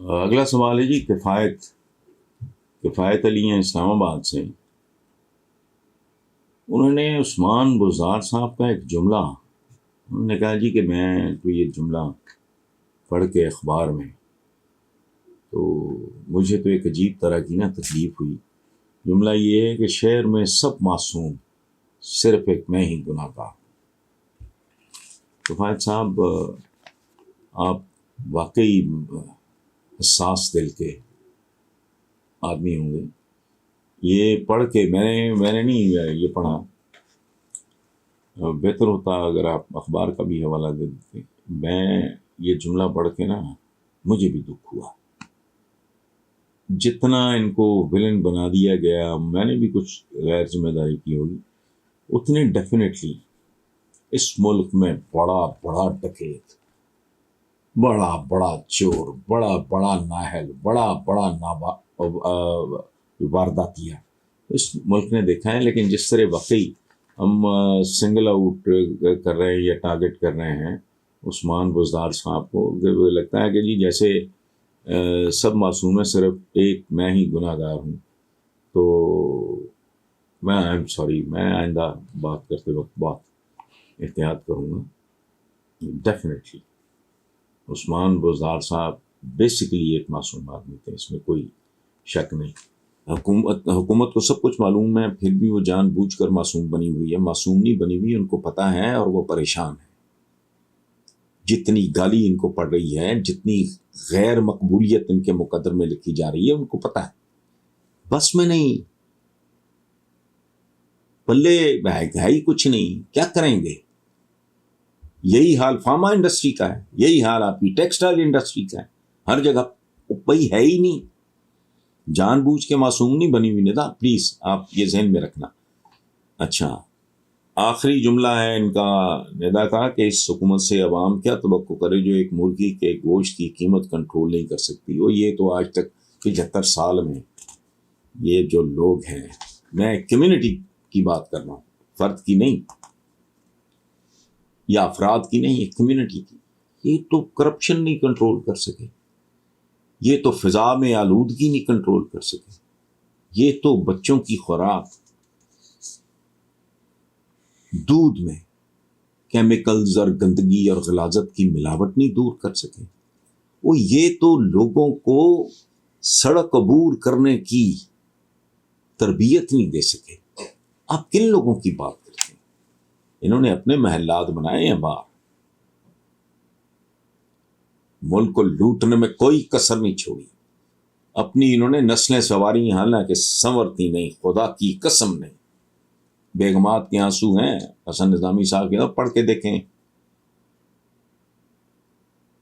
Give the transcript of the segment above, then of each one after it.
اگلا سوال ہے جی کفایت علی ہیں اسلام آباد سے. انہوں نے عثمان بزدار صاحب کا ایک جملہ انہوں نے کہا جی کہ میں تو یہ جملہ پڑھ کے اخبار میں تو مجھے تو ایک عجیب طرح کی تکلیف ہوئی. جملہ یہ ہے کہ شہر میں سب معصوم، صرف ایک میں ہی گناہ گار. کفایت صاحب، آپ واقعی حساس دل کے آدمی ہوں گے. یہ پڑھ کے میں نے نہیں یہ پڑھا، بہتر ہوتا اگر آپ اخبار کا بھی حوالہ دے دیتے. میں یہ جملہ پڑھ کے مجھے بھی دکھ ہوا. جتنا ان کو ویلن بنا دیا گیا، میں نے بھی کچھ غیر ذمہ داری کی ہوگی، اتنے ڈیفینیٹلی اس ملک میں بڑا بڑا ڈکیت، بڑا بڑا چور، بڑا بڑا نااہل، بڑا بڑا وارداتیہ اس ملک نے دیکھا ہے. لیکن جس طرح واقعی ہم سنگل آؤٹ کر رہے ہیں یا ٹارگٹ کر رہے ہیں عثمان بزدار صاحب کو، لگتا ہے کہ جی جیسے سب معصوم ہیں، صرف ایک میں ہی گناہ گار ہوں. تو میں سوری، میں آئندہ بات کرتے وقت بہت احتیاط کروں گا. ڈیفینیٹلی عثمان بزدار صاحب بیسیکلی ایک معصوم آدمی تھے، اس میں کوئی شک نہیں. حکومت کو سب کچھ معلوم ہے، پھر بھی وہ جان بوجھ کر معصوم بنی ہوئی ہے. معصوم نہیں بنی ہوئی، ان کو پتہ ہے اور وہ پریشان ہے. جتنی گالی ان کو پڑ رہی ہے، جتنی غیر مقبولیت ان کے مقدر میں لکھی جا رہی ہے، ان کو پتہ ہے. بس میں نہیں، پلے ہے ہی کچھ نہیں، کیا کریں گے؟ یہی حال فارما انڈسٹری کا ہے، یہی حال آپ کی ٹیکسٹائل انڈسٹری کا ہے. ہر جگہ کوئی ہے ہی نہیں. جان بوجھ کے معصوم نہیں بنی ہوئی. ندا پلیز آپ یہ ذہن میں رکھنا. اچھا، آخری جملہ ہے ان کا ندا کا کہ اس حکومت سے عوام کیا توقع کرے جو ایک مرغی کے گوشت کی قیمت کنٹرول نہیں کر سکتی. وہ یہ تو آج تک 75 سال میں یہ جو لوگ ہیں، میں کمیونٹی کی بات کر رہا ہوں، فرد کی نہیں یا افراد کی نہیں، ایک کمیونٹی کی. یہ تو کرپشن نہیں کنٹرول کر سکے، یہ تو فضا میں آلودگی نہیں کنٹرول کر سکے، یہ تو بچوں کی خوراک، دودھ میں کیمیکلز اور گندگی اور غلاظت کی ملاوٹ نہیں دور کر سکے. وہ یہ تو لوگوں کو سڑک عبور کرنے کی تربیت نہیں دے سکے. آپ کن لوگوں کی بات کرتے ہیں؟ انہوں نے اپنے محلات بنائے ہیں باہر. ملک کو لوٹنے میں کوئی کسر نہیں چھوڑی. اپنی انہوں نے نسلیں سواری، حالانکہ سنورتی نہیں، خدا کی قسم نہیں. بیگمات کے آنسو ہیں. حسن نظامی صاحب کے پڑھ کے دیکھیں.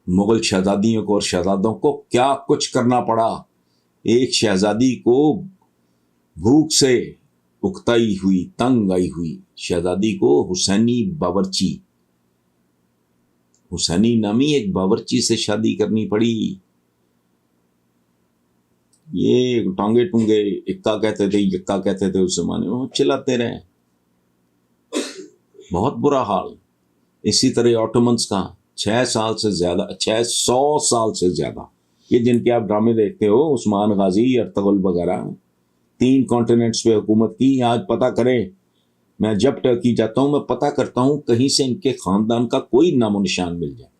مغل شہزادیوں کو اور شہزادوں کو کیا کچھ کرنا پڑا. ایک شہزادی کو بھوک سے اکتائی ہوئی، تنگ آئی ہوئی شہزادی کو حسینی باورچی، حسینی نامی ایک باورچی سے شادی کرنی پڑی. یہ ٹانگے ٹونگے اکا کہتے تھے، یکا کہتے تھے اس زمانے میں، چلاتے رہے. بہت برا حال. اسی طرح آٹومنس کا 600 سال سے زیادہ یہ جن کے آپ ڈرامے دیکھتے ہو، عثمان غازی، ارطغرل وغیرہ، 3 کانٹیننٹس پہ حکومت کی. آج پتہ کریں، میں جب ٹرکی جاتا ہوں میں پتہ کرتا ہوں کہیں سے ان کے خاندان کا کوئی نام و نشان مل جائے.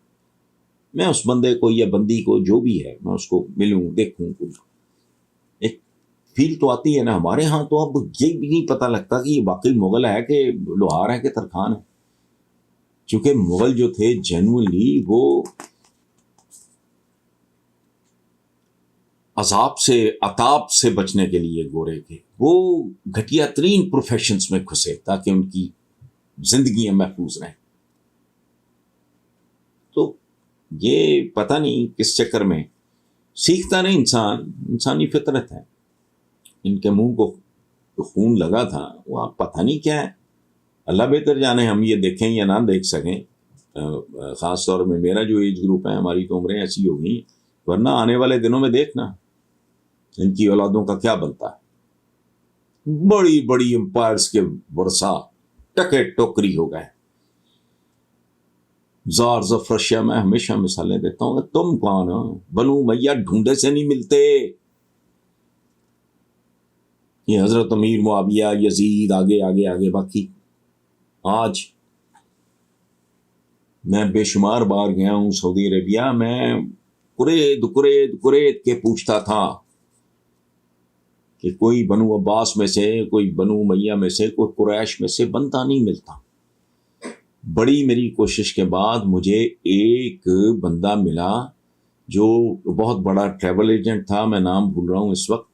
میں اس بندے کو یا بندی کو جو بھی ہے، میں اس کو ملوں، دیکھوں. ایک فیل تو آتی ہے نا. ہمارے ہاں تو اب یہ بھی نہیں پتہ لگتا کہ یہ واقعی مغل ہے کہ لوہار ہے کہ ترکھان ہے. چونکہ مغل جو تھے جینوئنلی وہ عذاب سے، عطاب سے بچنے کے لیے گورے کے وہ گھٹیا ترین پروفیشنز میں گھسے تاکہ ان کی زندگیاں محفوظ رہیں. تو یہ پتہ نہیں کس چکر میں سیکھتا نہیں انسان، انسانی فطرت ہے. ان کے منہ کو خون لگا تھا، وہ آپ پتہ نہیں کیا ہے. اللہ بہتر جانے ہم یہ دیکھیں یا نہ دیکھ سکیں. خاص طور میں میرا جو ایج گروپ ہے، ہماری تو عمریں ایسی ہو گئی، ورنہ آنے والے دنوں میں دیکھنا ان کی اولادوں کا کیا بنتا ہے. بڑی بڑی امپائرز کے ورثہ ٹکے ٹوکری ہو گئے. زار زفرشیا میں ہمیشہ مثالیں دیتا ہوں. تم کون ہو؟ بنو امیہ ڈھونڈے سے نہیں ملتے. یہ حضرت امیر معاویہ، یزید، آگے آگے آگے. باقی آج میں بے شمار بار گیا ہوں سعودی عربیہ. میں قرید کے پوچھتا تھا کہ کوئی بنو عباس میں سے، کوئی بنو امیہ میں سے، کوئی قریش میں سے بندہ نہیں ملتا. بڑی میری کوشش کے بعد مجھے ایک بندہ ملا جو بہت بڑا ٹریول ایجنٹ تھا، میں نام بھول رہا ہوں اس وقت.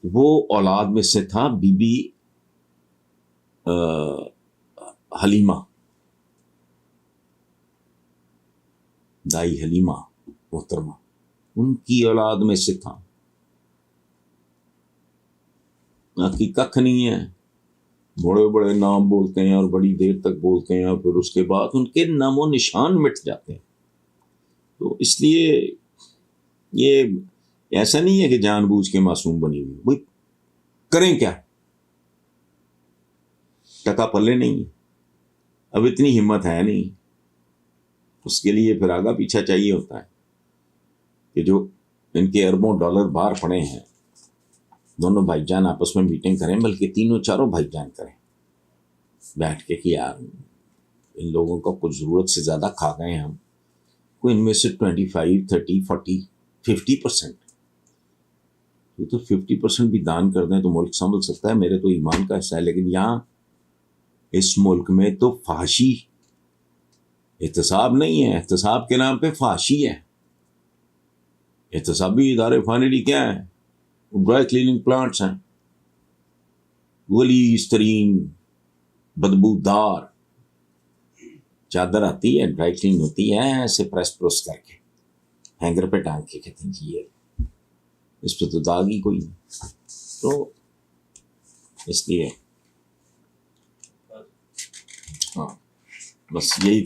وہ اولاد میں سے تھا بی بی حلیمہ، دائی حلیمہ محترمہ، ان کی اولاد میں سے تھا. باقی ککھ نہیں ہے. بڑے بڑے نام بولتے ہیں اور بڑی دیر تک بولتے ہیں، اور پھر اس کے بعد ان کے نام و نشان مٹ جاتے ہیں. تو اس لیے یہ ایسا نہیں ہے کہ جان بوجھ کے معصوم بنی ہوئی. وہی کریں کیا؟ ٹکا پلے نہیں ہے. اب اتنی ہمت ہے نہیں. اس کے لیے پھر آگا پیچھا چاہیے ہوتا ہے کہ جو ان کے اربوں ڈالر باہر پڑے ہیں، دونوں بھائی جان آپس میں میٹنگ کریں، بلکہ تینوں چاروں بھائی جان کریں بیٹھ کے کہ یار ان لوگوں کا کچھ ضرورت سے زیادہ کھا گئے ہم. کوئی ان میں سے 25، 30، 40، 50%، یہ تو 50% بھی دان کر دیں تو ملک سنبھل سکتا ہے. میرے تو ایمان کا حصہ ہے. لیکن یہاں اس ملک میں تو فحاشی، احتساب نہیں ہے. احتساب کے نام پہ فحاشی ہے. احتسابی ادارے فائنلی کیا ہیں؟ ڈرائی کلیننگ پلانٹس ہیں. غلیظ ترین بدبودار چادر آتی ہے، ڈرائی کلین ہوتی ہے ایسے پریس پروس کر کے ہینگر پہ ٹانگ کے، کہتے ہیں جی اس پہ تو داغ ہی کوئی نہیں. تو اس لیے ہاں بس یہی